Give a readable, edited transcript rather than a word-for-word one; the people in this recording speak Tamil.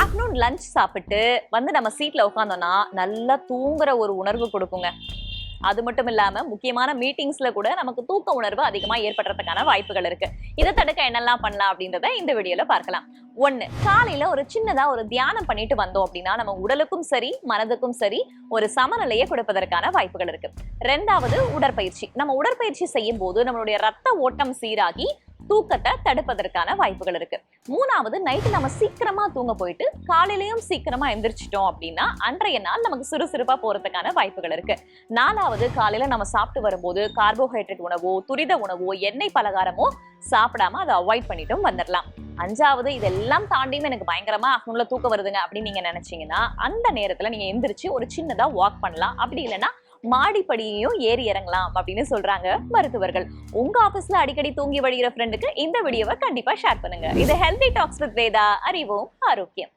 ஆஃப்டர்நூன் லஞ்ச் சாப்பிட்டு வந்து நம்ம சீட்ல உட்காந்தோம்னா நல்லா தூங்குற ஒரு உணர்வு கொடுக்குங்க. அது மட்டும் இல்லாம முக்கியமான மீட்டிங்ஸ்ல கூட நமக்கு தூக்க உணர்வு அதிகமா ஏற்படுறதுக்கான வாய்ப்புகள் இருக்கு. இதை தடுக்க என்னெல்லாம் பண்ணலாம் அப்படின்றத இந்த வீடியோல பார்க்கலாம். 1, காலையில ஒரு சின்னதா ஒரு தியானம் பண்ணிட்டு வந்தோம் அப்படின்னா நம்ம உடலுக்கும் சரி மனதுக்கும் சரி ஒரு சமநிலையை கொடுப்பதற்கான வாய்ப்புகள் இருக்கு. 2வது உடற்பயிற்சி. நம்ம உடற்பயிற்சி செய்யும் போது நம்மளுடைய ரத்த ஓட்டம் சீராகி தூக்கத்தை தடுப்பதற்கான வாய்ப்புகள் இருக்கு. 3வது நைட்டு நம்ம சீக்கிரமா தூங்க போயிட்டு காலையிலயும் சீக்கிரமா எந்திரிச்சிட்டோம் அப்படின்னா அன்றைய நாள் நமக்கு சுறுசுறுப்பா போறதுக்கான வாய்ப்புகள் இருக்கு. 4வது காலையில நம்ம சாப்பிட்டு வரும்போது கார்போஹைட்ரேட் உணவோ துரித உணவோ எண்ணெய் பலகாரமோ சாப்பிடாம அதை அவாய்ட் பண்ணிட்டும் வந்துடலாம். 5வது இதெல்லாம் தாண்டியும் எனக்கு பயங்கரமா ஆஃப்டர்நூன்ல தூக்கம் வருதுங்க அப்படின்னு நீங்க நினைச்சீங்கன்னா அந்த நேரத்துல நீங்க எந்திரிச்சு ஒரு சின்னதா வாக் பண்ணலாம். அப்படி இல்லைன்னா மாடிப்படியையும் ஏறி இறங்கலாம் அப்படின்னு சொல்றாங்க மருத்துவர்கள். உங்க ஆபீஸ்ல அடிக்கடி தூங்கி வழிகிற ஃப்ரெண்டுக்கு இந்த வீடியோவை கண்டிப்பா ஷேர் பண்ணுங்க. இது ஹெல்தி டாக்ஸ் வித் வேதா. அறிவோம் ஆரோக்கியம்.